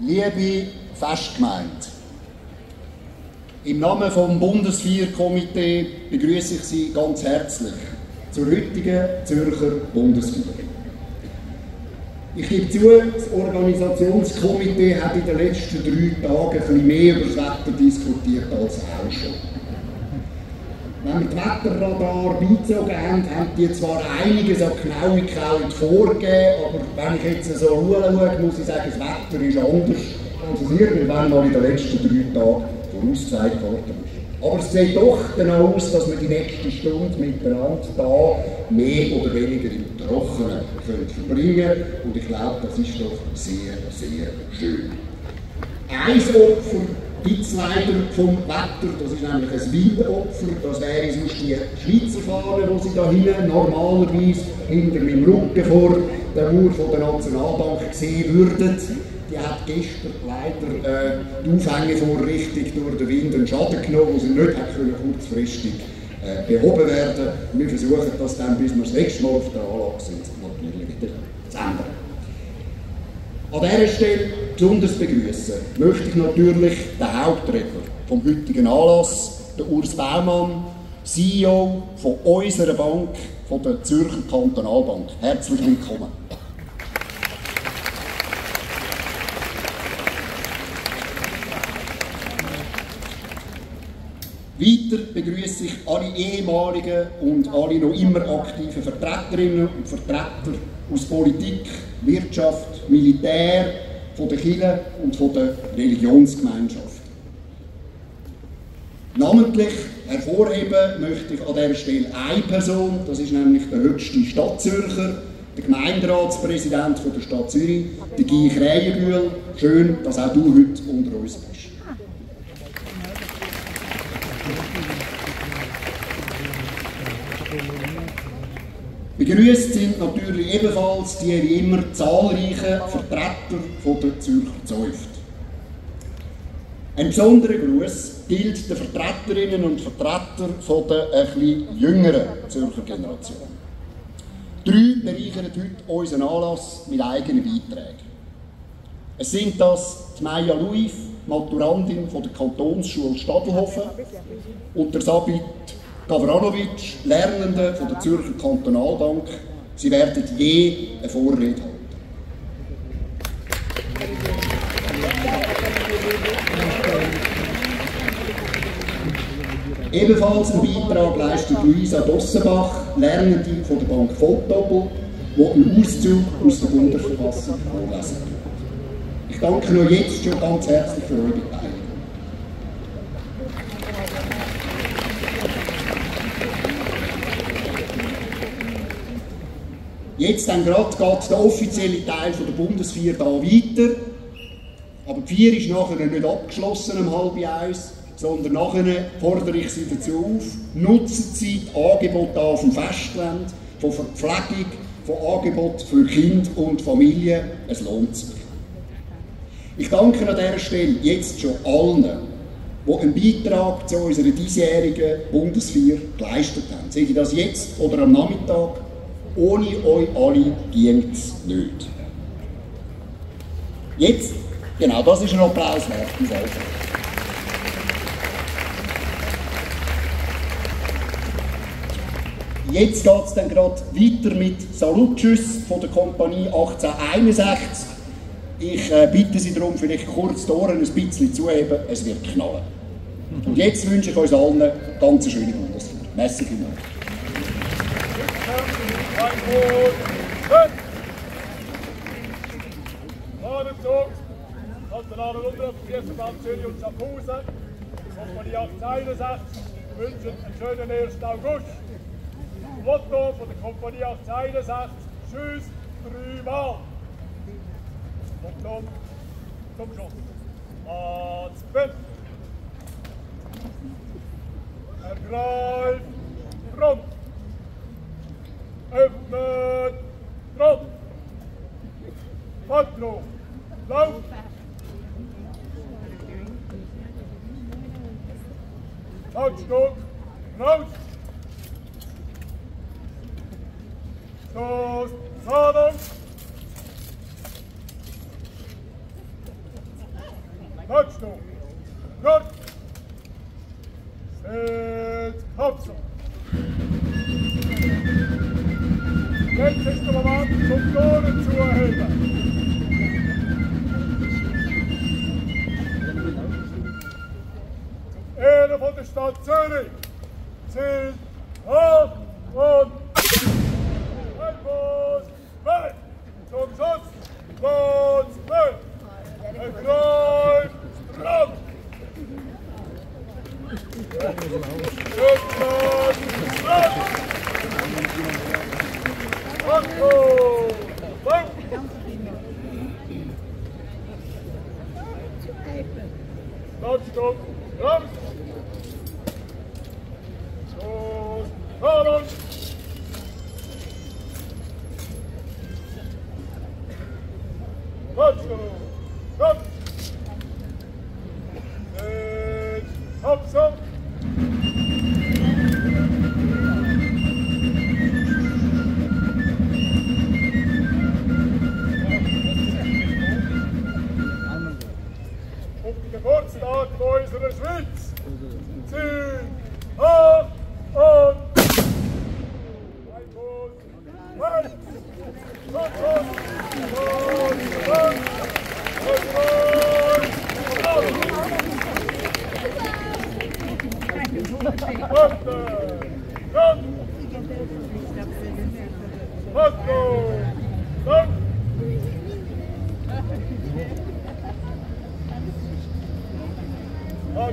Liebe Festgemeinde, im Namen des Bundesfeierkomitee begrüße ich Sie ganz herzlich zur heutigen Zürcher Bundesfeier. Ich gebe zu, das Organisationskomitee hat in den letzten 3 Tagen ein bisschen mehr über das Wetter diskutiert als auch schon. Wenn wir die Wetterradar beizogen haben, haben die zwar einiges an Genauigkeit vorgegeben, aber wenn ich jetzt so schaue, muss ich sagen, das Wetter ist anders, als es irgendwann mal in den letzten 3 Tagen vorausgesagt worden ist. Aber es sieht doch danach aus, dass wir die nächste Stunde miteinander da mehr oder weniger im Trockenen verbringen können. Und ich glaube, das ist doch sehr, sehr schön. Ein Opfer gibt es leider vom Wetter, das ist nämlich ein Windopfer, das wäre sonst die Schweizer Fahne, die Sie da hinten normalerweise hinter meinem Rücken vor der Mauer von der Nationalbank sehen würden. Die hat gestern leider die Aufhängevorrichtung durch den Wind einen Schaden genommen, wo sie nicht kurzfristig behoben werden. Wir versuchen das dann, bis wir das nächste Mal auf der Anlage sind, natürlich wieder zu ändern. An dieser Stelle besonders begrüßen möchte ich natürlich den Hauptredner vom heutigen Anlass, den Urs Baumann, CEO von unserer Bank, von der Zürcher Kantonalbank. Herzlich willkommen. Weiter begrüße ich alle ehemaligen und alle noch immer aktiven Vertreterinnen und Vertreter aus Politik, Wirtschaft, Militär, von der Kirche und von der Religionsgemeinschaft. Namentlich hervorheben möchte ich an dieser Stelle eine Person, das ist nämlich der höchste Stadtzürcher, der Gemeinderatspräsident von der Stadt Zürich, der Guy Krähenbühl. Schön, dass auch du heute unter uns bist. Begrüßt sind natürlich ebenfalls die wie immer zahlreichen Vertreter von der Zürcher Zunft. Ein besonderer Gruß gilt den Vertreterinnen und Vertretern von der etwas jüngeren Zürcher Generation. 3 bereichern heute unseren Anlass mit eigenen Beiträgen. Es sind das die Maja Luif, Maturandin von der Kantonsschule Stadelhofen, und der Sabit Gavranovic, Lernende von der Zürcher Kantonalbank. Sie werden je eine Vorrede halten. Ebenfalls einen Beitrag leistet Luisa Dossenbach, Lernende von der Bank Vontobel, die einen Auszug aus der Bundesverfassung vorlesen wird. Ich danke noch jetzt schon ganz herzlich für eure Beteiligung. Jetzt dann gerade geht der offizielle Teil der Bundesfeier hier weiter. Aber die Feier ist nachher nicht abgeschlossen um 12:30, sondern nachher fordere ich Sie dazu auf, nutzen Sie die Angebote auf dem Festland, von Verpflegung, von Angeboten für Kinder und Familien. Es lohnt sich. Ich danke an dieser Stelle jetzt schon allen, die einen Beitrag zu unserer diesjährigen Bundesfeier geleistet haben. Seht ihr das jetzt oder am Nachmittag? Ohne euch alle ging es nicht. Jetzt, genau, das ist ein Applaus wert. Jetzt geht es dann gerade weiter mit Salutschüss von der Kompanie 1861. Ich bitte Sie darum, vielleicht kurz die Ohren ein bisschen zuheben, es wird knallen. Und jetzt wünsche ich uns allen eine ganz schöne Bundesfeier. Merci vielmals. Ladenzug, Kantonale Unteroffiziers Zürich und Schaffhausen, Kompanie 1861, wünschen einen schönen 1. August. Motto von der Kompanie 1861, Tschüss, 3-mal. Und nun zum Schluss. Adspin. Ergreift Front. Öffnet Front. Patro. Lauf. Lautstück. Raus. Stoß. Ladung. letzten Moment zum Toren zu erheben. Ehre von der Stadt Zürich. Ziel hoch und ein Fuß weg. Zum Schuss. Los, weg. Ein Kreuz, dran. Rückwärts, dran. Akku, weg. Landstock, raus. Los, fahren. Landstock, raus. Hopsa. Auf den Geburtstag unserer Schweiz. Ziel hoch und ein Fuß weit.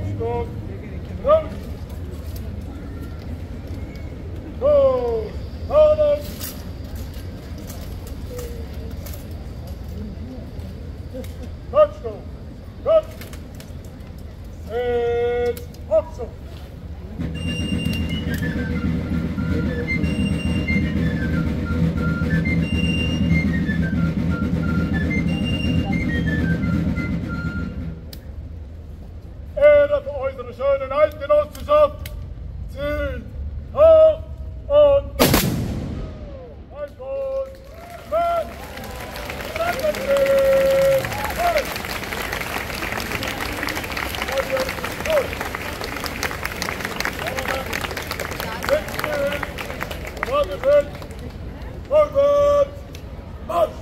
Touchdown, raus. Go, Holland. Touchdown, cut. And Hobson. Ehre für unsere schönen Eidgenossenschaft. Ziel hoch und ein Fuß weg. Secondary. Vorwärts, Marsch!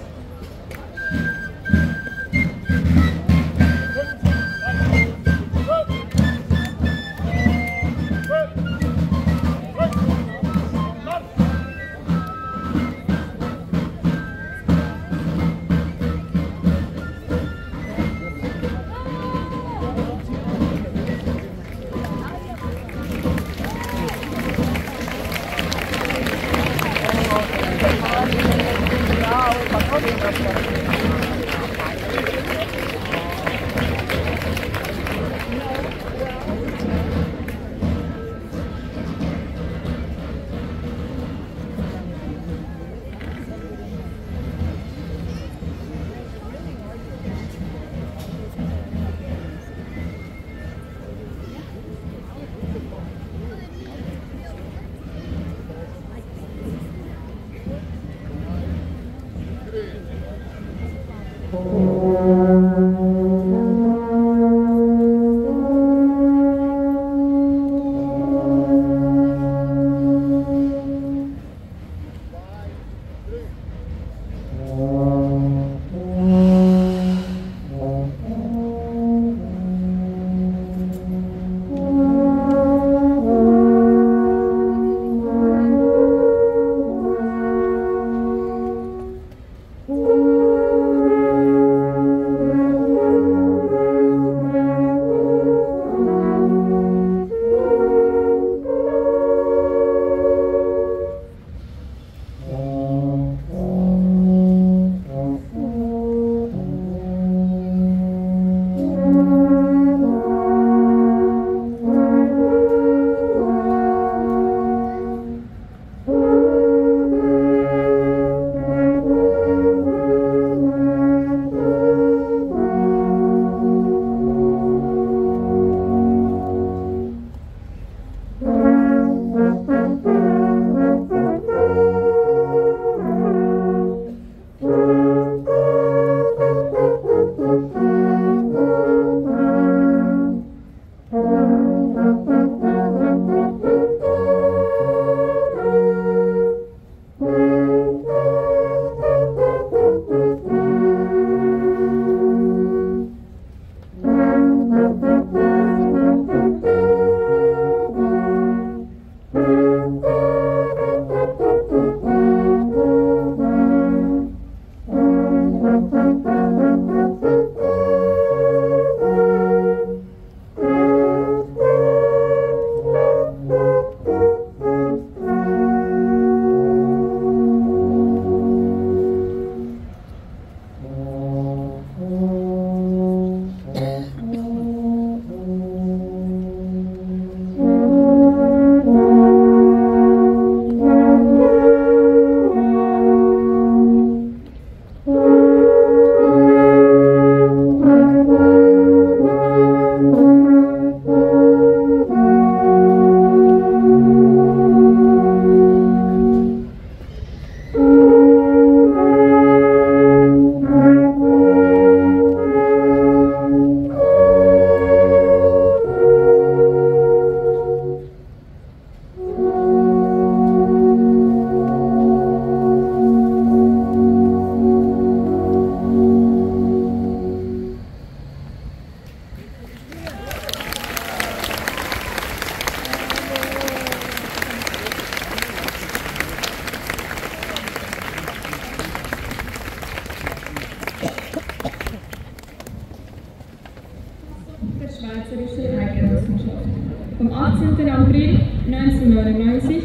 April 1999,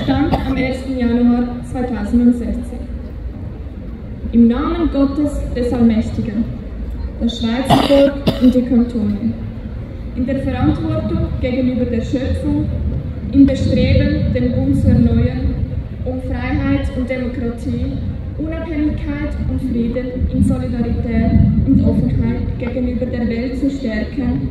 stand am 1. Januar 2016. Im Namen Gottes des Allmächtigen, das Schweizer Volk und die Kantone, in der Verantwortung gegenüber der Schöpfung, im Bestreben, den Bund zu erneuern, um Freiheit und Demokratie, Unabhängigkeit und Frieden in Solidarität und Offenheit gegenüber der Welt zu stärken,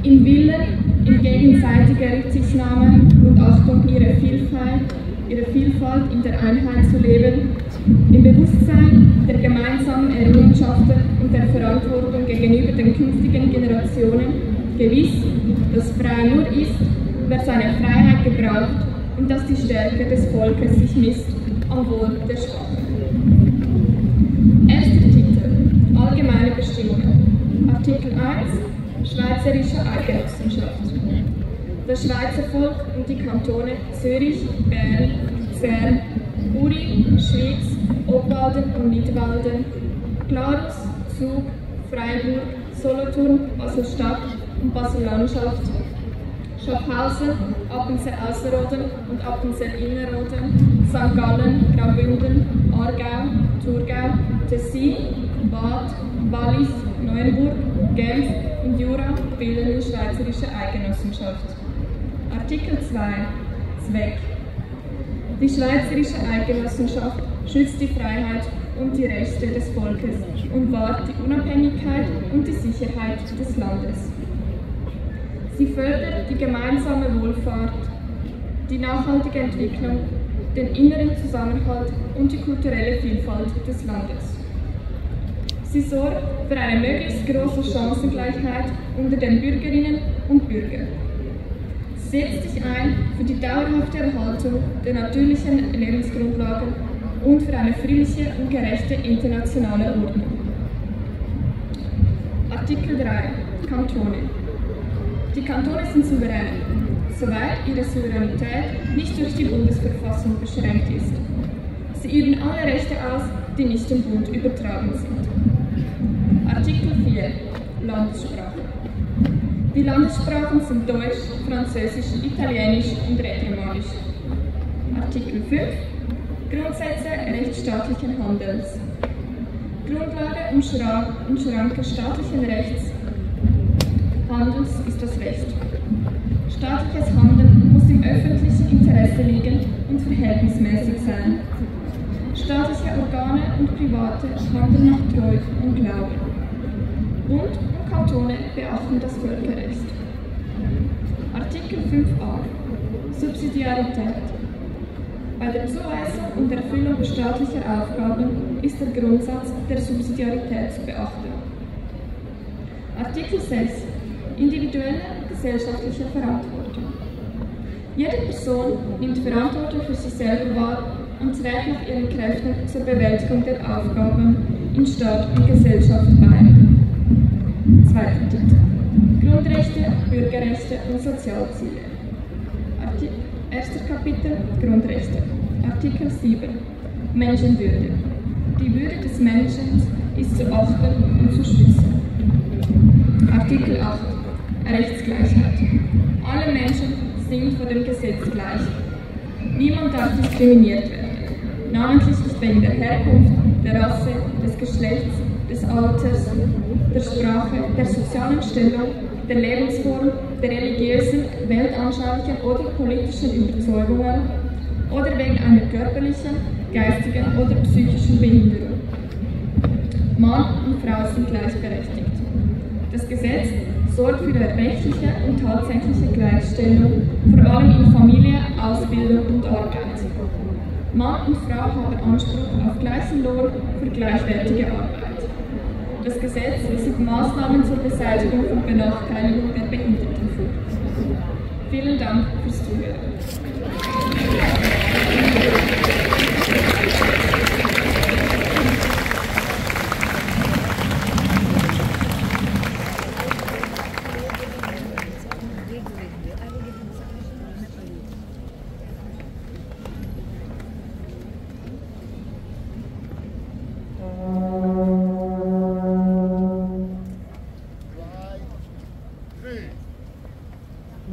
im Willen, in gegenseitiger Rücksichtnahme und Achtung ihrer Vielfalt in der Einheit zu leben, im Bewusstsein der gemeinsamen Errungenschaften und der Verantwortung gegenüber den künftigen Generationen, gewiss, dass frei nur ist, wer seine Freiheit gebraucht und dass die Stärke des Volkes sich misst am Wohl der Schwachen. Erster Titel: Allgemeine Bestimmungen. Artikel 1: Schweizerische Eidgenossenschaft. Das Schweizer Volk und die Kantone Zürich, Bern, Luzern, Uri, Schwyz, Obwalden und Nidwalden, Glarus, Zug, Freiburg, Solothurn, Basel-Stadt und Basel-Landschaft, Schaffhausen, Appenzell-Ausserrhoden und Appenzell-Innerrhoden, St. Gallen, Graubünden, Aargau, Thurgau, Tessin, Waadt, Wallis, Neuenburg, Genf und Jura bilden die Schweizerische Eidgenossenschaft. Artikel 2: Zweck. Die Schweizerische Eidgenossenschaft schützt die Freiheit und die Rechte des Volkes und wahrt die Unabhängigkeit und die Sicherheit des Landes. Sie fördert die gemeinsame Wohlfahrt, die nachhaltige Entwicklung, den inneren Zusammenhalt und die kulturelle Vielfalt des Landes. Sie sorgt für eine möglichst große Chancengleichheit unter den Bürgerinnen und Bürgern. Sie setzt sich ein für die dauerhafte Erhaltung der natürlichen Lebensgrundlagen und für eine friedliche und gerechte internationale Ordnung. Artikel 3: Kantone. Die Kantone sind souverän, soweit ihre Souveränität nicht durch die Bundesverfassung beschränkt ist. Sie üben alle Rechte aus, die nicht dem Bund übertragen sind. Artikel 4: Landessprache. Die Landessprachen sind Deutsch, Französisch, Italienisch und Rätoromanisch. Artikel 5: Grundsätze rechtsstaatlichen Handelns. Grundlage und Schranke staatlichen Rechts Handels ist das Recht. Staatliches Handeln muss im öffentlichen Interesse liegen und verhältnismäßig sein. Staatliche Organe und Private handeln nach Treu und Glauben. Bund und Kantone beachten das Völkerrecht. Artikel 5a: Subsidiarität. Bei der Zuweisung und Erfüllung staatlicher Aufgaben ist der Grundsatz der Subsidiarität zu beachten. Artikel 6: Individuelle gesellschaftliche Verantwortung. Jede Person nimmt Verantwortung für sich selber wahr und trägt nach ihren Kräften zur Bewältigung der Aufgaben in Staat und Gesellschaft bei. Zweiter Titel: Grundrechte, Bürgerrechte und Sozialziele. Erster Kapitel: Grundrechte. Artikel 7: Menschenwürde. Die Würde des Menschen ist zu achten und zu schützen. Artikel 8: Rechtsgleichheit. Alle Menschen sind vor dem Gesetz gleich. Niemand darf diskriminiert werden, namentlich nicht wegen der Herkunft, der Rasse, des Geschlechts, des Alters, der Sprache, der sozialen Stellung, der Lebensform, der religiösen, weltanschaulichen oder politischen Überzeugungen oder wegen einer körperlichen, geistigen oder psychischen Behinderung. Mann und Frau sind gleichberechtigt. Das Gesetz sorgt für eine rechtliche und tatsächliche Gleichstellung, vor allem in Familie, Ausbildung und Arbeit. Mann und Frau haben Anspruch auf gleichen Lohn für gleichwertige Arbeit. Das Gesetz sieht Maßnahmen zur Beseitigung von Benachteiligung der Behinderten vor. Vielen Dank fürs Zuhören.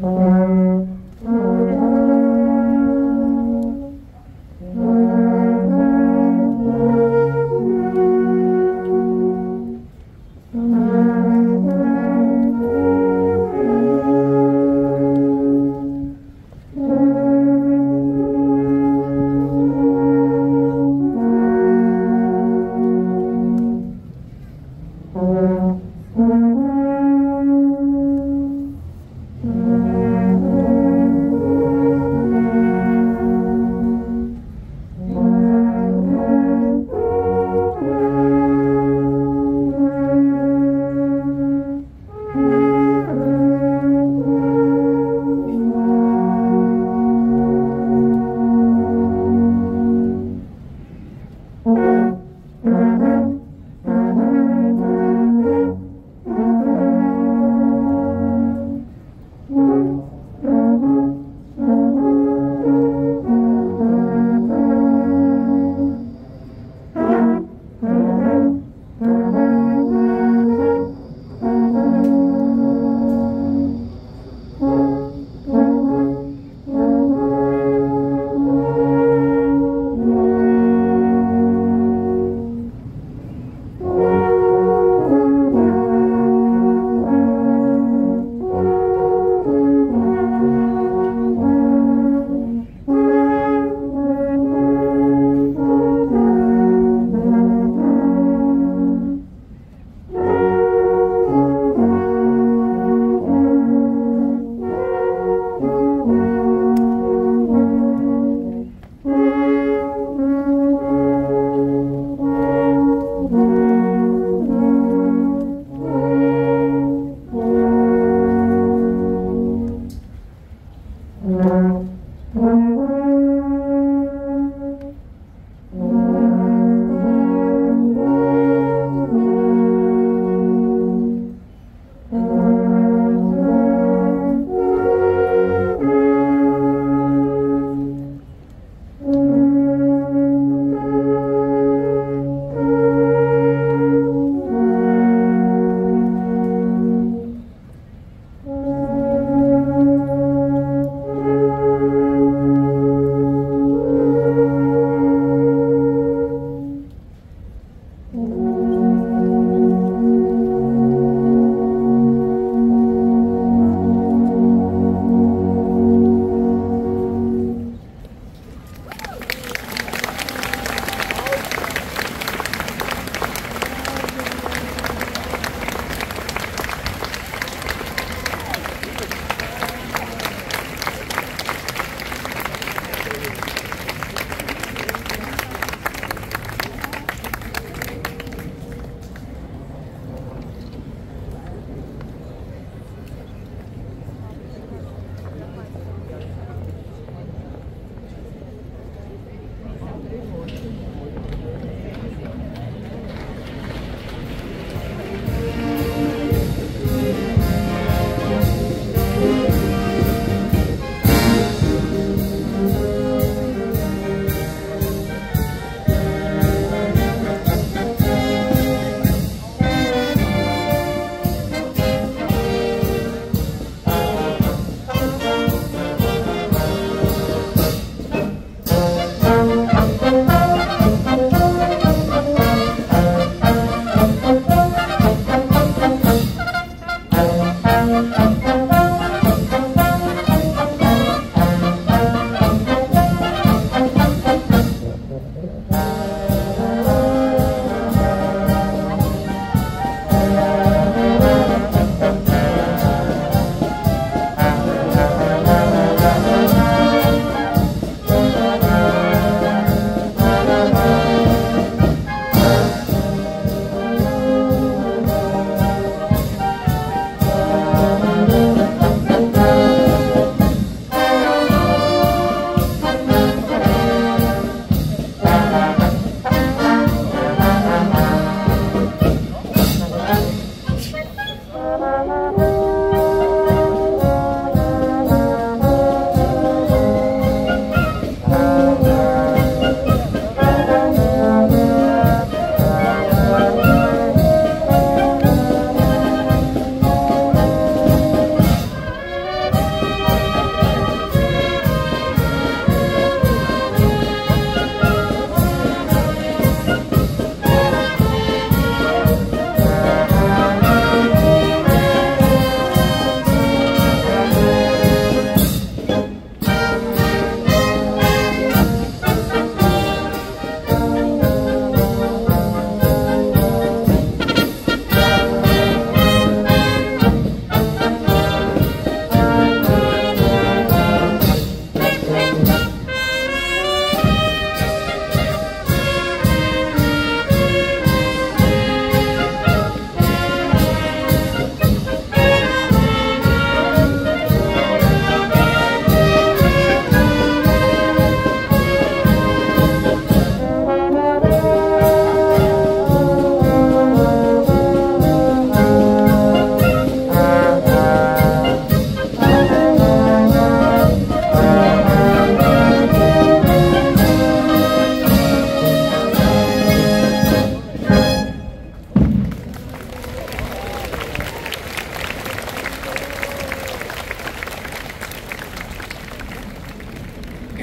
Three.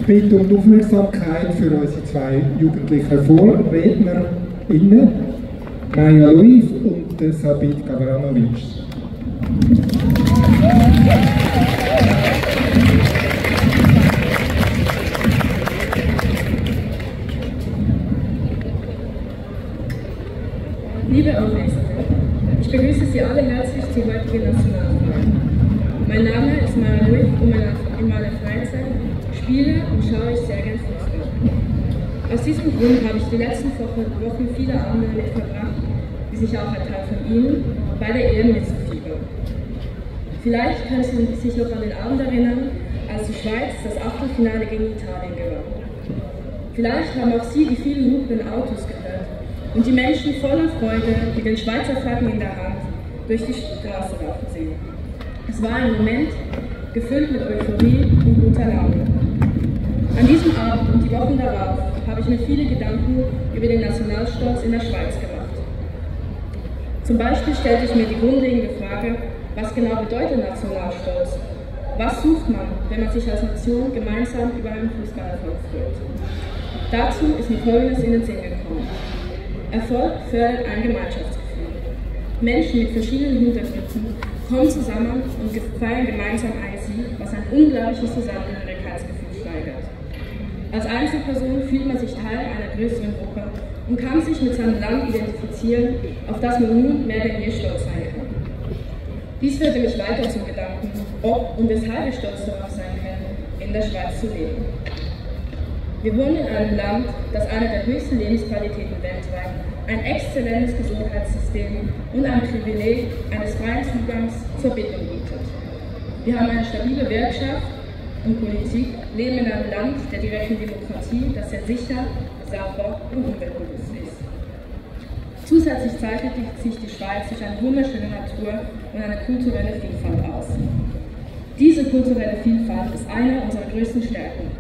bitte um die Aufmerksamkeit für unsere zwei jugendlichen VorrednerInnen, Maja Luif und Sabit Gavranovic. Liebe Anwesende, ich begrüße Sie alle herzlich zur heutigen Nationalfeier. Mein Name ist Maja Luif und in meiner Freizeit spiele und schaue ich sehr gern Fußball. Aus diesem Grund habe ich die letzten Wochen viele Abende damit verbracht, wie sich auch ein Teil von Ihnen, bei der EM mitzufiebern. Vielleicht können Sie sich noch an den Abend erinnern, als die Schweiz das Achtelfinale gegen Italien gewann. Vielleicht haben auch Sie die vielen hupenden Autos gehört und die Menschen voller Freude mit den Schweizer Flaggen in der Hand durch die Straße laufen sehen. Es war ein Moment, gefüllt mit Euphorie und guter Laune. An diesem Abend und die Wochen darauf habe ich mir viele Gedanken über den Nationalstolz in der Schweiz gemacht. Zum Beispiel stellte ich mir die grundlegende Frage, was genau bedeutet Nationalstolz? Was sucht man, wenn man sich als Nation gemeinsam über einen Fußballerfolg freut? Dazu ist mir Folgendes in den Sinn gekommen. Erfolg fördert ein Gemeinschaftsgefühl. Menschen mit verschiedenen Hintergründen kommen zusammen und feiern gemeinsam einen Sieg, was ein unglaubliches Zusammengehörigkeitsgefühl steigert. Als Einzelperson fühlt man sich Teil einer größeren Gruppe und kann sich mit seinem Land identifizieren, auf das man nun mehr denn je stolz sein kann. Dies führte mich weiter zum Gedanken, ob und weshalb wir stolz darauf sein können, in der Schweiz zu leben. Wir wohnen in einem Land, das eine der höchsten Lebensqualitäten weltweit, ein exzellentes Gesundheitssystem und ein Privileg eines freien Zugangs zur Bildung bietet. Wir haben eine stabile Wirtschaft und Politik, leben in einem Land der direkten Demokratie, das sehr sicher, sauber und umweltbewusst ist. Zusätzlich zeichnet sich die Schweiz durch eine wunderschöne Natur und eine kulturelle Vielfalt aus. Diese kulturelle Vielfalt ist eine unserer größten Stärken.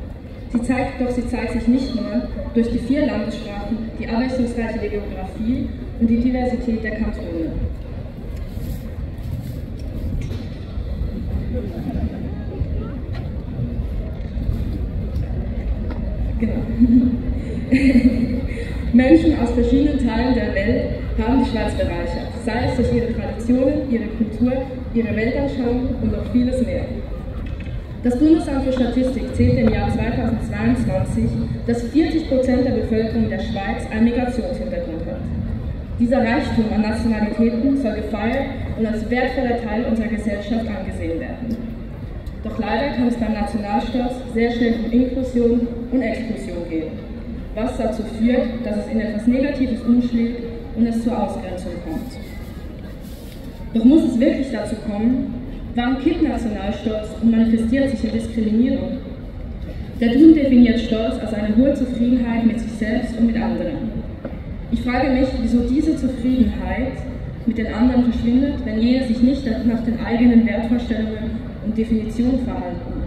Sie zeigt sich nicht nur durch die 4 Landessprachen, die abwechslungsreiche Geografie und die Diversität der Kantone. Genau. Menschen aus verschiedenen Teilen der Welt haben die Schweiz bereichert, sei es durch ihre Traditionen, ihre Kultur, ihre Weltanschauung und noch vieles mehr. Das Bundesamt für Statistik zählte im Jahr 2022, dass 40% der Bevölkerung der Schweiz einen Migrationshintergrund hat. Dieser Reichtum an Nationalitäten soll gefeiert und als wertvoller Teil unserer Gesellschaft angesehen werden. Doch leider kann es beim Nationalstolz sehr schnell um Inklusion und Exklusion gehen, was dazu führt, dass es in etwas Negatives umschlägt und es zur Ausgrenzung kommt. Doch muss es wirklich dazu kommen? Warum kippt Nationalstolz und manifestiert sich in Diskriminierung? Der Duden definiert Stolz als eine hohe Zufriedenheit mit sich selbst und mit anderen. Ich frage mich, wieso diese Zufriedenheit mit den anderen verschwindet, wenn jene sich nicht nach den eigenen Wertvorstellungen und Definitionen verhalten.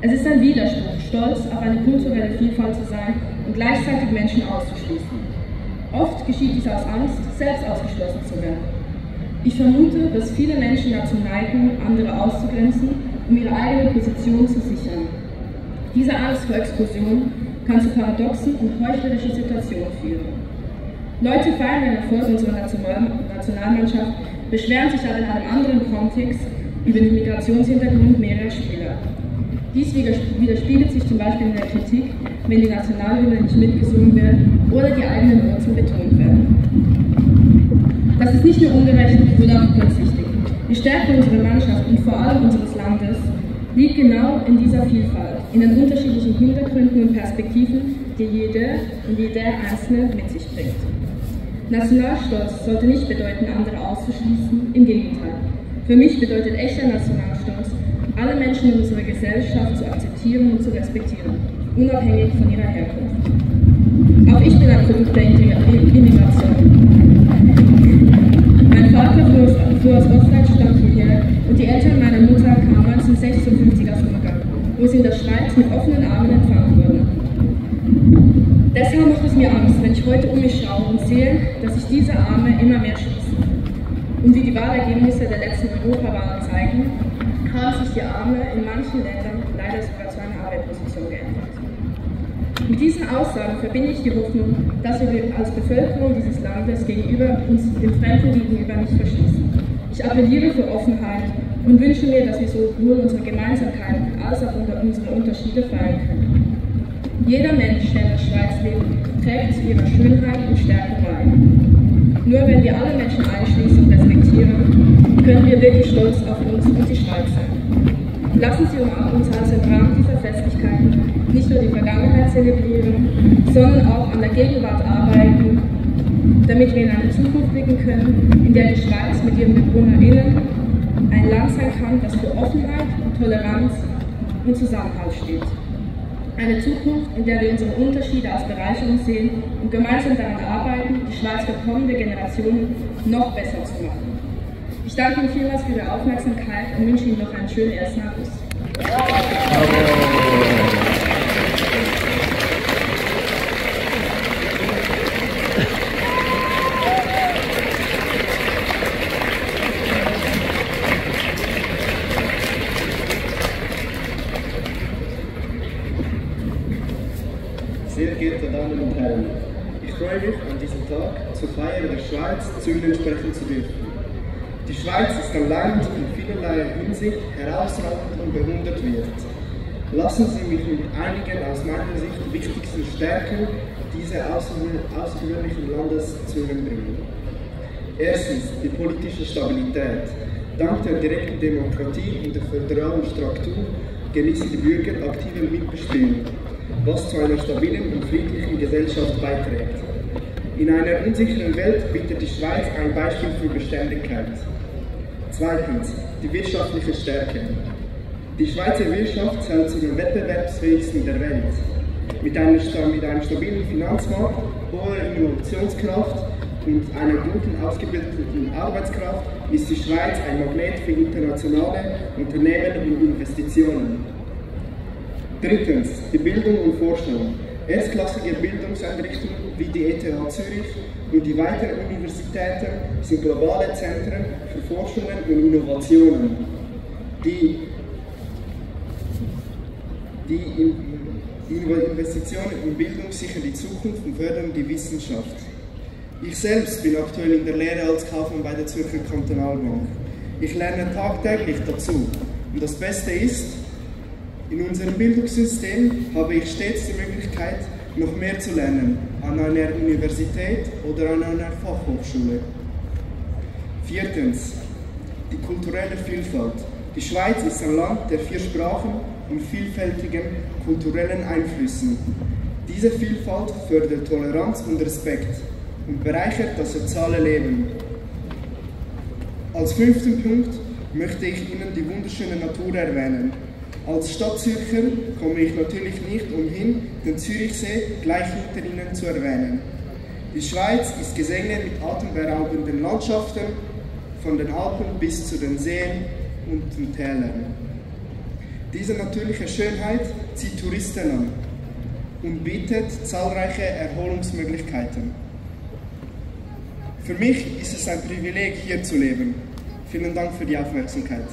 Es ist ein Widerspruch, stolz auf eine kulturelle Vielfalt zu sein und gleichzeitig Menschen auszuschließen. Oft geschieht dies aus Angst, selbst ausgeschlossen zu werden. Ich vermute, dass viele Menschen dazu neigen, andere auszugrenzen, um ihre eigene Position zu sichern. Diese Angst vor Exklusion kann zu paradoxen und heuchlerischen Situationen führen. Leute feiern den Erfolg unserer Nationalmannschaft, beschweren sich aber in einem anderen Kontext über den Migrationshintergrund mehrerer Spieler. Dies widerspiegelt sich zum Beispiel in der Kritik, wenn die Nationalhymne nicht mitgesungen wird oder die eigenen Wurzeln betont werden. Das ist nicht nur ungerecht, sondern auch kurzsichtig. Die Stärke unserer Mannschaft und vor allem unseres Landes liegt genau in dieser Vielfalt, in den unterschiedlichen Hintergründen und Perspektiven, die jeder und jeder Einzelne mit sich bringt. Nationalstolz sollte nicht bedeuten, andere auszuschließen, im Gegenteil. Für mich bedeutet echter Nationalstolz, alle Menschen in unserer Gesellschaft zu akzeptieren und zu respektieren, unabhängig von ihrer Herkunft. Auch ich bin ein Produkt der Immigration. Mein Vater fuhr aus Ostdeutschland hierher und die Eltern meiner Mutter kamen 1956 aus Ungarn, wo sie in der Schweiz mit offenen Armen empfangen wurden. Deshalb macht es mir Angst, wenn ich heute um mich schaue und sehe, dass sich diese Arme immer mehr schließen. Und wie die Wahlergebnisse der letzten Europawahlen zeigen, haben sich die Arme in manchen Ländern leider sogar zu einer Arbeitsposition geändert. Mit diesen Aussagen verbinde ich die Hoffnung, dass wir als Bevölkerung dieses Landes uns dem Fremden gegenüber nicht verschließen. Ich appelliere für Offenheit und wünsche mir, dass wir sowohl unsere Gemeinsamkeiten als auch unsere Unterschiede feiern können. Jeder Mensch, der in der Schweiz lebt, trägt zu ihrer Schönheit und Stärke bei. Nur wenn wir alle Menschen einschließen und respektieren, können wir wirklich stolz auf uns und die Schweiz sein. Lassen Sie uns also im Rahmen dieser Festlichkeiten nicht nur die Vergangenheit zelebrieren, sondern auch an der Gegenwart arbeiten, damit wir in eine Zukunft blicken können, in der die Schweiz mit ihren BewohnerInnen ein Land sein kann, das für Offenheit, Toleranz und Zusammenhalt steht. Eine Zukunft, in der wir unsere Unterschiede als Bereicherung sehen und gemeinsam daran arbeiten, die Schweiz für kommende Generationen noch besser zu machen. Ich danke Ihnen vielmals für Ihre Aufmerksamkeit und wünsche Ihnen noch einen schönen ersten August. Sehr geehrte Damen und Herren, ich freue mich, an diesem Tag zur Feier der Schweiz zu Ihnen sprechen zu dürfen. Die Schweiz ist ein Land, das in vielerlei Hinsicht herausragend und bewundert wird. Lassen Sie mich mit einigen aus meiner Sicht wichtigsten Stärken dieses außergewöhnlichen Landes zu Ihnen bringen. Erstens die politische Stabilität. Dank der direkten Demokratie und der föderalen Struktur genießen die Bürger aktive Mitbestimmung, was zu einer stabilen und friedlichen Gesellschaft beiträgt. In einer unsicheren Welt bietet die Schweiz ein Beispiel für Beständigkeit. Zweitens, die wirtschaftliche Stärke. Die Schweizer Wirtschaft zählt zu den wettbewerbsfähigsten der Welt. Mit einem stabilen Finanzmarkt, hoher Innovationskraft und einer guten ausgebildeten Arbeitskraft ist die Schweiz ein Magnet für internationale Unternehmen und Investitionen. Drittens, die Bildung und Forschung. Erstklassige Bildungseinrichtungen wie die ETH Zürich und die weiteren Universitäten sind globale Zentren für Forschungen und Innovationen. Die Investitionen in Bildung sichern die Zukunft und fördern die Wissenschaft. Ich selbst bin aktuell in der Lehre als Kaufmann bei der Zürcher Kantonalbank. Ich lerne tagtäglich dazu. Und das Beste ist, in unserem Bildungssystem habe ich stets die Möglichkeit, noch mehr zu lernen, an einer Universität oder an einer Fachhochschule. Viertens, die kulturelle Vielfalt. Die Schweiz ist ein Land der 4 Sprachen und vielfältigen kulturellen Einflüssen. Diese Vielfalt fördert Toleranz und Respekt und bereichert das soziale Leben. Als 5. Punkt möchte ich Ihnen die wunderschöne Natur erwähnen. Als Stadtzürcher komme ich natürlich nicht umhin, den Zürichsee gleich hinter Ihnen zu erwähnen. Die Schweiz ist gesegnet mit atemberaubenden Landschaften, von den Alpen bis zu den Seen und den Tälern. Diese natürliche Schönheit zieht Touristen an und bietet zahlreiche Erholungsmöglichkeiten. Für mich ist es ein Privileg, hier zu leben. Vielen Dank für die Aufmerksamkeit.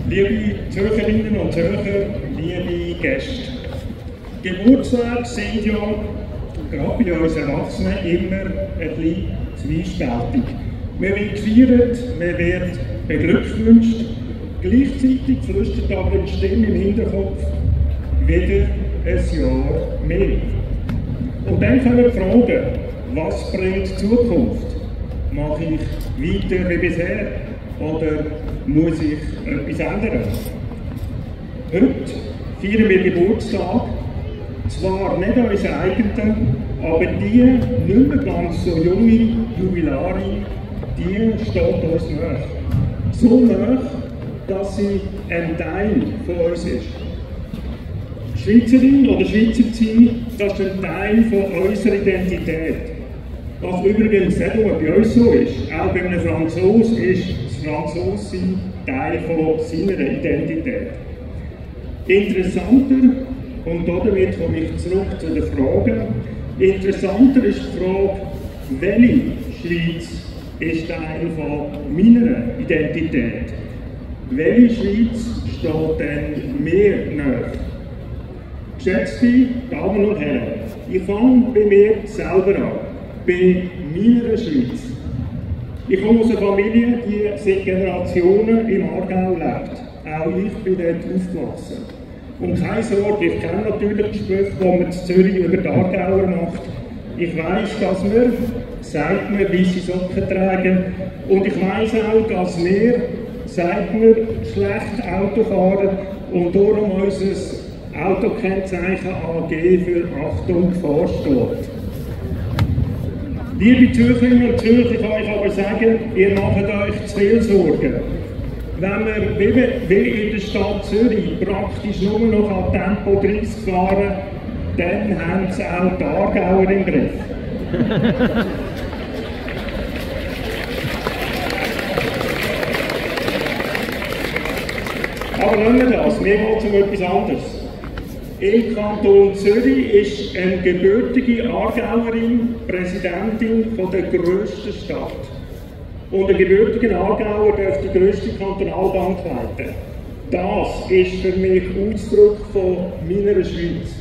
Liebe Zürcherinnen und Zürcher, liebe Gäste, Geburtstage sind ja gerade bei uns Erwachsenen immer ein bisschen zwiespältig. Man wird gefeiert, man wird beglückwünscht, gleichzeitig flüstert aber eine Stimme im Hinterkopf wieder ein Jahr mehr. Und dann können wir fragen, was bringt die Zukunft? Mache ich weiter wie bisher oder muss ich etwas ändern? Heute feiern wir Geburtstag, zwar nicht unseren eigenen, aber die nicht mehr ganz so junge Jubilarin, die steht uns nahe. So nahe, dass sie ein Teil von uns ist. Schweizerin oder Schweizer zu sein, das ist ein Teil von unserer Identität. Was übrigens nicht nur bei uns so ist, auch bei einem Franzosen ist das Franzossein Teil von seiner Identität. Interessanter, und damit komme ich zurück zu den Fragen, interessanter ist die Frage, welche Schweiz ist Teil von meiner Identität? Welche Schweiz steht denn mir nahe? Geschätzte Damen und Herren, ich fange bei mir selber an, bei meiner Schweiz. Ich komme aus einer Familie, die seit Generationen im Aargau lebt. Auch ich bin dort aufgewachsen. Und keine Sorge, ich kenne natürlich die Sprüche, die man in Zürich über die Aargauer macht. Ich weiss, dass wir, sagt mir, weisse Socken tragen. Und ich weiss auch, dass wir, sagt mir, schlecht Auto fahren und darum unser Autokennzeichen AG für Achtung Gefahr steht. Liebe Zürcherinnen und Zürcher, ich kann euch aber sagen, ihr macht euch zu viel Sorgen. Wenn wir wie in der Stadt Zürich praktisch nur noch an Tempo 30 fahren, dann haben sie auch die Aargauer im Griff. Aber lassen wir das, mir geht es um etwas anderes. Im Kanton Zürich ist eine gebürtige Aargauerin Präsidentin von der grössten Stadt. Und ein gebürtiger Aargauer darf die grösste Kantonalbank leiten. Das ist für mich Ausdruck von meiner Schweiz.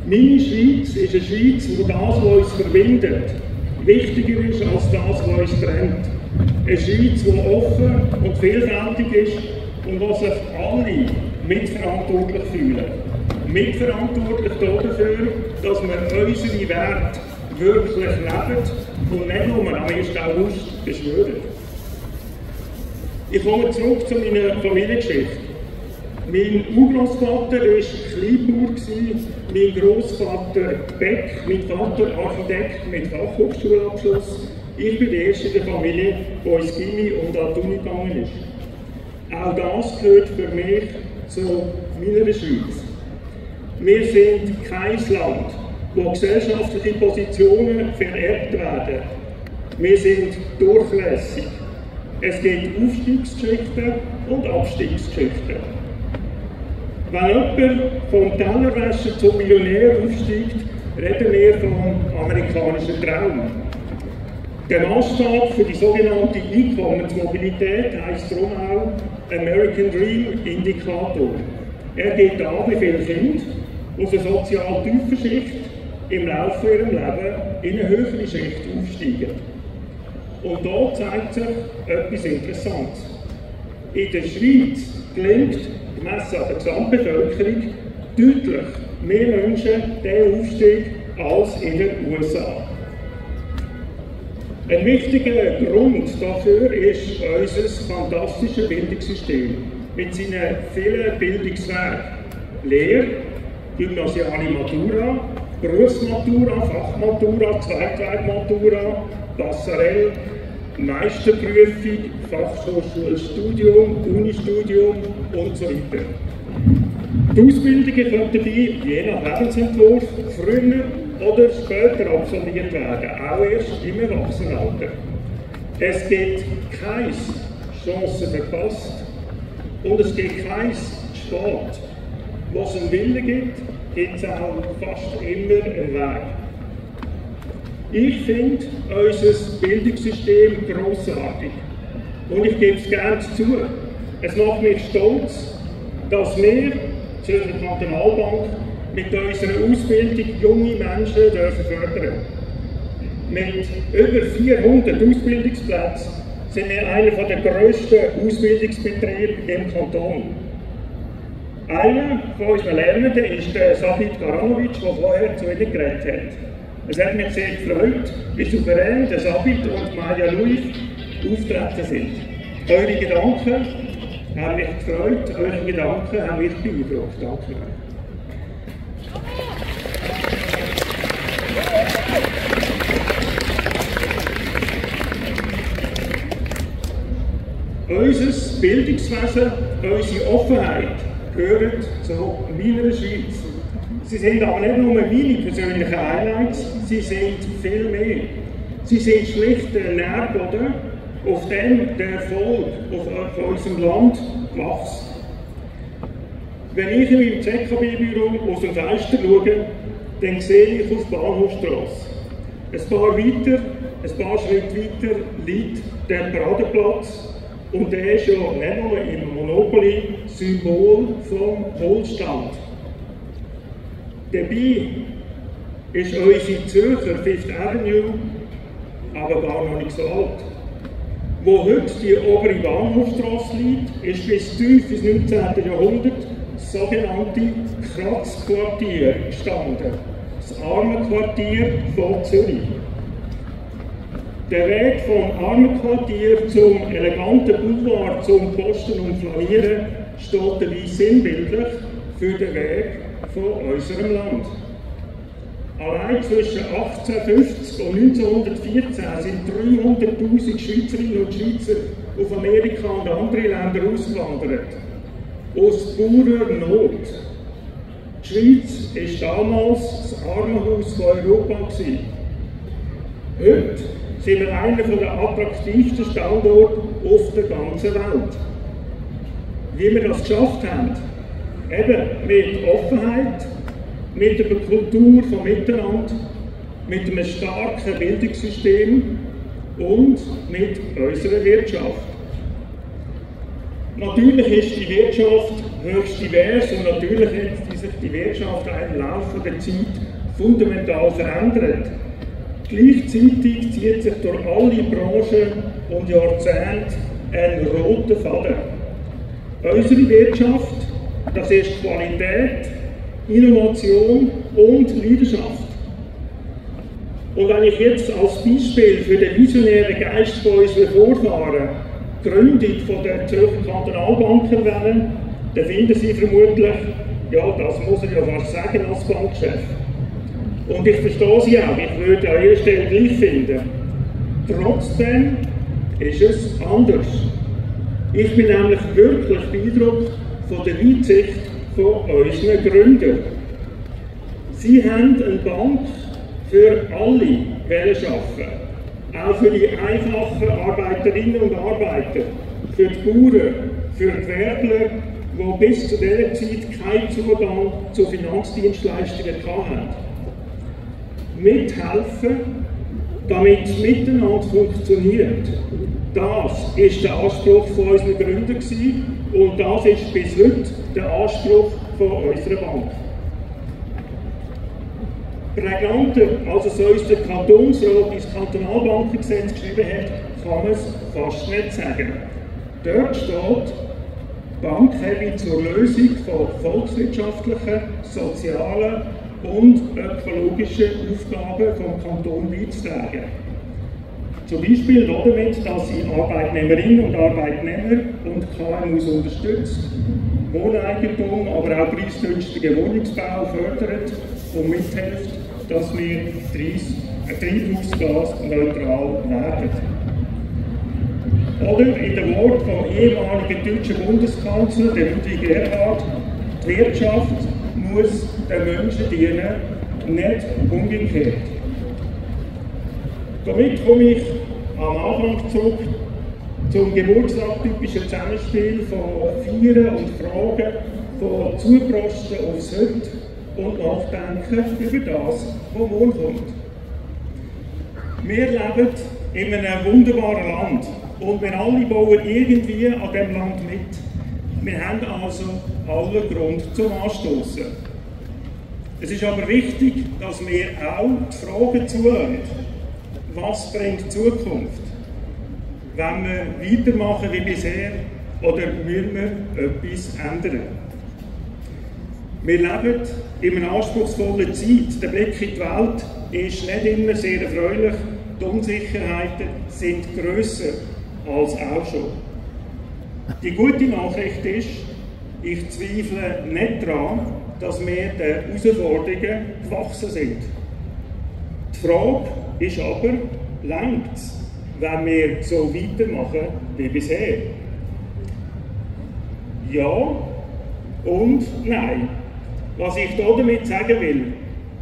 Meine Schweiz ist eine Schweiz, wo das, was uns verbindet, wichtiger ist als das, was uns trennt. Eine Schweiz, die offen und vielfältig ist und wo sich alle mitverantwortlich fühlen. Mitverantwortlich dafür, dass wir unsere Werte wirklich leben und nicht nur am 1. August beschwören. Ich komme zurück zu meiner Familiengeschichte. Mein Urgroßvater war Kleinbauer, mein Großvater Beck, mein Vater Architekt mit Fachhochschulabschluss. Ich bin der Erste der Familie, der ins Gimmi und an die Uni gegangen ist. Auch das gehört für mich zu meiner Schweiz. Wir sind kein Land, wo gesellschaftliche Positionen vererbt werden. Wir sind durchlässig. Es gibt Aufstiegsgeschichten und Abstiegsgeschichten. Wenn jemand vom Tellerwäscher zum Millionär aufsteigt, reden wir vom amerikanischen Traum. Der Maßstab für die sogenannte Einkommensmobilität heisst darum auch American Dream Indikator. Er gibt an, wie viele Kinder aus einer sozial tiefen Schicht im Laufe ihres Lebens in eine höhere Schicht aufsteigen. Und da zeigt sich etwas Interessantes. In der Schweiz gelingt, gemessen an der Gesamtbevölkerung, deutlich mehr Menschen diesen Aufstieg als in den USA. Ein wichtiger Grund dafür ist unser fantastisches Bildungssystem mit seinen vielen Bildungswegen. Lehre, gymnasiale Matura, Berufsmatura, Fachmatura, Zweitwegmatura, Passerelle, Meisterprüfung, Fachhochschulstudium, Unistudium und so weiter. Die Ausbildungen können dabei, je nach Lebensentwurf, früher oder später absolviert werden, auch erst im Erwachsenenalter. Es gibt keine Chance verpasst und es gibt kein Sport. Wo es einen Willen gibt, gibt es auch fast immer einen Weg. Ich finde unser Bildungssystem grossartig und ich gebe es gerne zu. Es macht mich stolz, dass wir, die Zürcher Kantonalbank, mit unserer Ausbildung junge Menschen fördern dürfen. Mit über 400 Ausbildungsplätzen sind wir einer der grössten Ausbildungsbetriebe im Kanton. Einer von unseren Lernenden ist der Sabit Garanovic, der vorher zu Ihnen geredet hat. Es hat mich sehr gefreut, wie souverän der Sabit und Maja Luif auftreten sind. Eure Gedanken haben mich gefreut, eure Gedanken haben mich beeindruckt. Danke. Unser Bildungswesen, unsere Offenheit gehören zu meiner Schweiz. Sie sind aber nicht nur meine persönlichen Highlights, sie sind viel mehr. Sie sind schlicht der Nährboden, auf dem der Erfolg von unserem Land wächst. Wenn ich in meinem ZKB-Büro aus dem Fenster schaue, dann sehe ich auf die Bahnhofstrasse. Ein paar Schritte weiter liegt der Paradeplatz. Und der ist ja nicht nur im Monopoly Symbol vom Wohlstand. Dabei ist unsere Zürcher Fifth Avenue aber gar noch nicht so alt. Wo heute die obere Bahnhofstrasse liegt, ist bis tief ins 19. Jahrhundert das sogenannte Kratzquartier gestanden. Das Armenquartier von Zürich. Der Weg vom Armenquartier zum eleganten Boulevard, zum Posten und Flanieren steht dabei sinnbildlich für den Weg von unserem Land. Allein zwischen 1850 und 1914 sind 300'000 Schweizerinnen und Schweizer auf Amerika und andere Länder ausgewandert. Aus purer Not. Die Schweiz war damals das Armenhaus von Europa. Heute sind wir einer der attraktivsten Standorte auf der ganzen Welt. Wie wir das geschafft haben? Eben mit Offenheit, mit einer Kultur von Miteinander, mit einem starken Bildungssystem und mit unserer Wirtschaft. Natürlich ist die Wirtschaft höchst divers und natürlich hat sich die Wirtschaft im Laufe der Zeit fundamental verändert. Gleichzeitig zieht sich durch alle Branchen und Jahrzehnte ein roter Faden. Unsere Wirtschaft, das ist Qualität, Innovation und Leidenschaft. Und wenn ich jetzt als Beispiel für den visionären Geist von unseren Vorfahren die Gründung der Zürcher Kantonalbank erwähne, dann finden Sie vermutlich, ja, das muss ich ja fast sagen als Bankchef. Und ich verstehe Sie auch, ich würde an Ihrer Stelle gleich finden. Trotzdem ist es anders. Ich bin nämlich wirklich beeindruckt von der Weitsicht von unseren Gründern. Sie haben eine Bank für alle arbeiten, auch für die einfachen Arbeiterinnen und Arbeiter, für die Bauern, für die Gewerbler, die bis zu dieser Zeit keinen Zugang zu Finanzdienstleistungen hatten. Mithelfen, damit es miteinander funktioniert. Das war der Anspruch von unseren Gründern und das ist bis heute der Anspruch von unserer Bank. Prägnanter, als es uns der Kantonsrat ins Kantonalbankengesetz geschrieben hat, kann man es fast nicht sagen. Dort steht, die Bank habe zur Lösung von volkswirtschaftlichen, sozialen und ökologischen Aufgaben vom Kanton beizutragen. Zum Beispiel damit, dass sie Arbeitnehmerinnen und Arbeitnehmer und KMUs unterstützt, Wohneigentum, aber auch preisgünstigen Wohnungsbau fördert und mithilft, dass wir treibhausgasneutral werden. Oder in den Worten vom ehemaligen deutschen Bundeskanzler, Ludwig Erhard, die Wirtschaft muss den Menschen dienen, nicht umgekehrt. Damit komme ich am Anfang zurück zum geburtstagtypischen Zusammenspiel von Feiern und Fragen, von Zuprosten aufs Heute und Nachdenken über das, was morgen kommt. Wir leben in einem wunderbaren Land und wir alle bauen irgendwie an diesem Land mit. Wir haben also allen Grund zum Anstoßen. Es ist aber wichtig, dass wir auch die Fragen zuhören. Was bringt die Zukunft? Wollen wir weitermachen wie bisher oder müssen wir etwas ändern? Wir leben in einer anspruchsvollen Zeit. Der Blick in die Welt ist nicht immer sehr erfreulich. Die Unsicherheiten sind grösser als auch schon. Die gute Nachricht ist, ich zweifle nicht daran, dass wir den Herausforderungen gewachsen sind. Die Frage ist aber, reicht es, wenn wir so weitermachen wie bisher? Ja und nein. Was ich damit sagen will,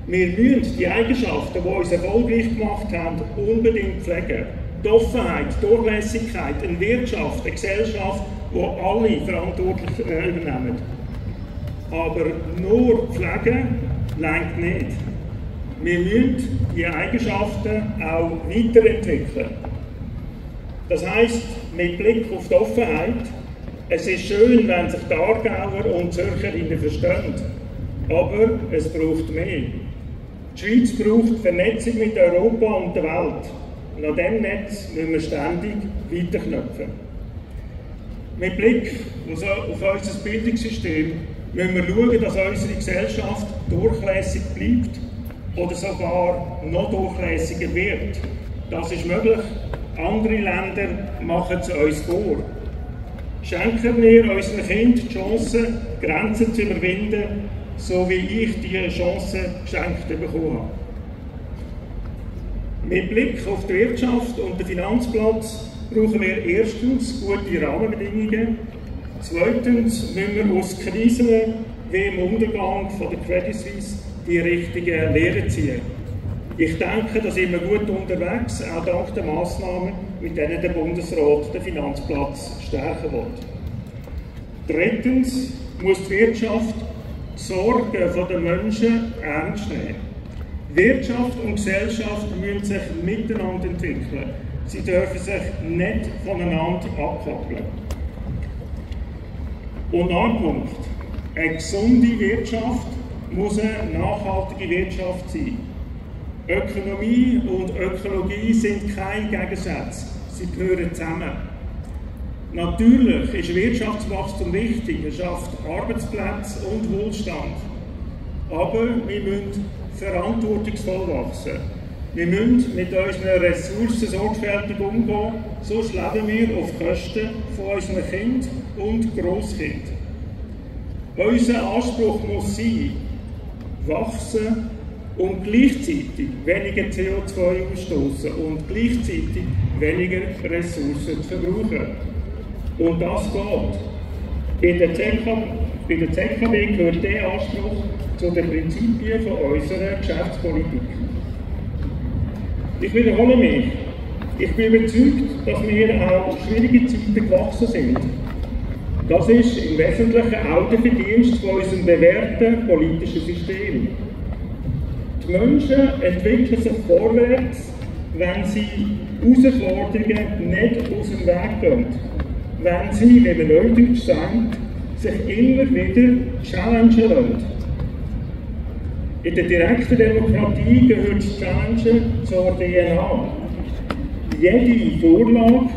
wir müssen die Eigenschaften, die uns erfolgreich gemacht haben, unbedingt pflegen. Die Offenheit, die Durchlässigkeit, eine Wirtschaft, eine Gesellschaft, die alle verantwortlich übernehmen. Aber nur pflegen reicht nicht. Wir müssen die Eigenschaften auch weiterentwickeln. Das heisst, mit Blick auf die Offenheit, es ist schön, wenn sich die Aargauer und Zürcherinnen verstehen, aber es braucht mehr. Die Schweiz braucht Vernetzung mit Europa und der Welt. Und an diesem Netz müssen wir ständig weiterknüpfen. Mit Blick auf unser Bildungssystem müssen wir schauen, dass unsere Gesellschaft durchlässig bleibt oder sogar noch durchlässiger wird. Das ist möglich. Andere Länder machen es uns vor. Schenken wir unseren Kindern die Chance, Grenzen zu überwinden, so wie ich diese Chance geschenkt bekommen habe. Mit Blick auf die Wirtschaft und den Finanzplatz brauchen wir erstens gute Rahmenbedingungen, zweitens müssen wir aus Krisen wie im Untergang von der Credit Suisse die richtigen Lehren ziehen. Ich denke, da sind wir gut unterwegs, auch dank der Massnahmen, mit denen der Bundesrat den Finanzplatz stärken will. Drittens muss die Wirtschaft die Sorgen der Menschen ernst nehmen. Wirtschaft und Gesellschaft müssen sich miteinander entwickeln. Sie dürfen sich nicht voneinander abkoppeln. Und noch ein Punkt. Eine gesunde Wirtschaft muss eine nachhaltige Wirtschaft sein. Ökonomie und Ökologie sind keine Gegensätze, sie gehören zusammen. Natürlich ist Wirtschaftswachstum wichtig, es schafft Arbeitsplätze und Wohlstand. Aber wir müssen verantwortungsvoll wachsen. Wir müssen mit unseren Ressourcen sorgfältig umgehen, sonst leben wir auf Kosten von unseren Kindern und Grosskindern. Unser Anspruch muss sein, wachsen und gleichzeitig weniger CO2 ausstoßen und gleichzeitig weniger Ressourcen zu verbrauchen. Und das geht. In der ZKB gehört dieser Anspruch zu den Prinzipien unserer Geschäftspolitik. Ich wiederhole mich. Ich bin überzeugt, dass wir auch schwierige Zeiten gewachsen sind. Das ist im Wesentlichen auch der Verdienst von unserem bewährten politischen System. Die Menschen entwickeln sich vorwärts, wenn sie Herausforderungen nicht aus dem Weg gehen. Wenn sie, wie man neudeutsch sagt, sich immer wieder challengen lassen. In der direkten Demokratie gehört das Challengen zur DNA. Jede Vorlage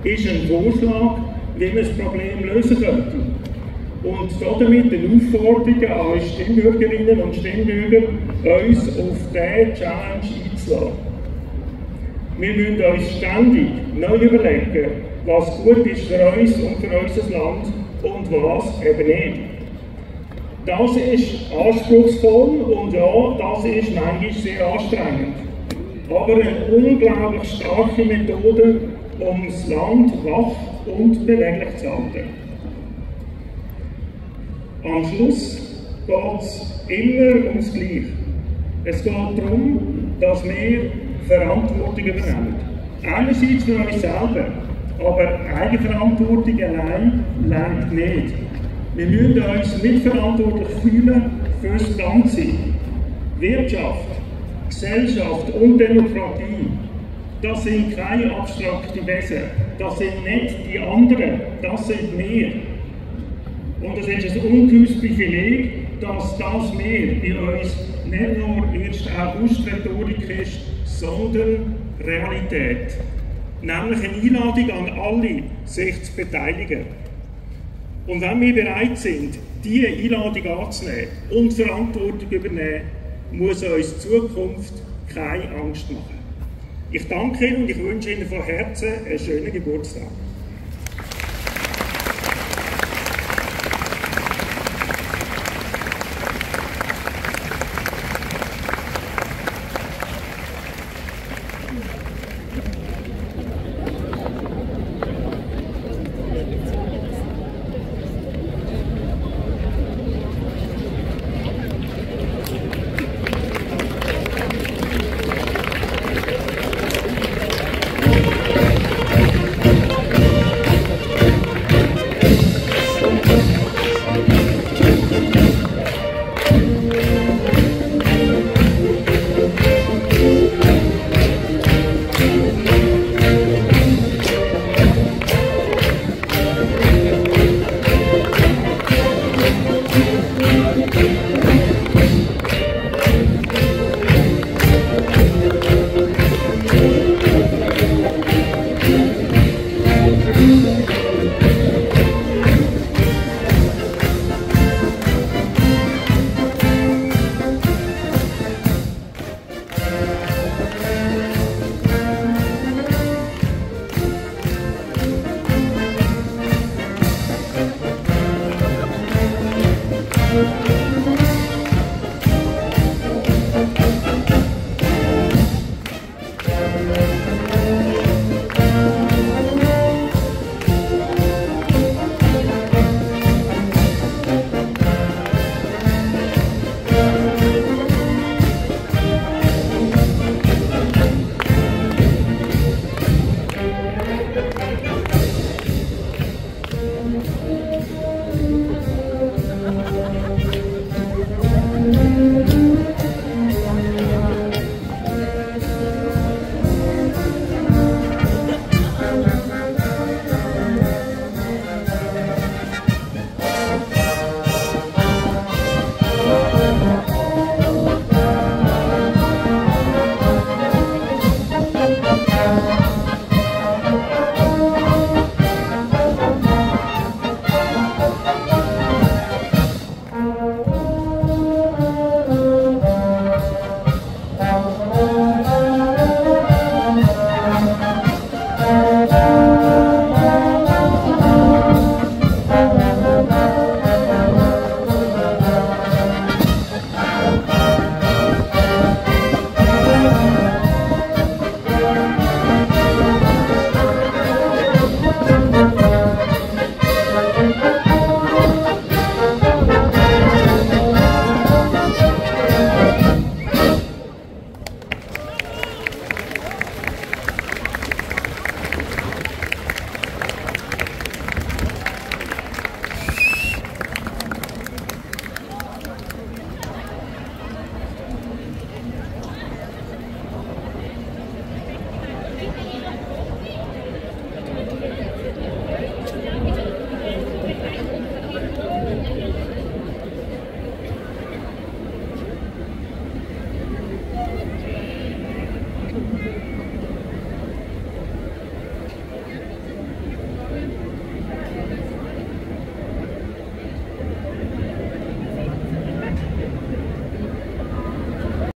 ist ein Vorschlag, wie man das Problem lösen könnte. Und damit eine Aufforderung an uns Stimmbürgerinnen und Stimmbürger, uns auf diese Challenge einzulassen. Wir müssen uns ständig neu überlegen, was gut ist für uns und für unser Land und was eben nicht. Das ist anspruchsvoll und ja, das ist manchmal sehr anstrengend. Aber eine unglaublich starke Methode, um das Land wach und beweglich zu halten. Am Schluss geht es immer ums Gleiche. Es geht darum, dass wir Verantwortung übernehmen. Einerseits für uns selber, aber Eigenverantwortung allein reicht nicht. Wir müssen uns mitverantwortlich fühlen für das Ganze. Wirtschaft, Gesellschaft und Demokratie, das sind keine abstrakten Wesen, das sind nicht die anderen, das sind wir. Und es ist ein ungeheures Privileg, dass das wir bei uns nicht nur 1. August-Rhetorik ist, sondern Realität. Nämlich eine Einladung an alle, sich zu beteiligen. Und wenn wir bereit sind, diese Einladung anzunehmen und Verantwortung übernehmen, muss uns die Zukunft keine Angst machen. Ich danke Ihnen und ich wünsche Ihnen von Herzen einen schönen Geburtstag.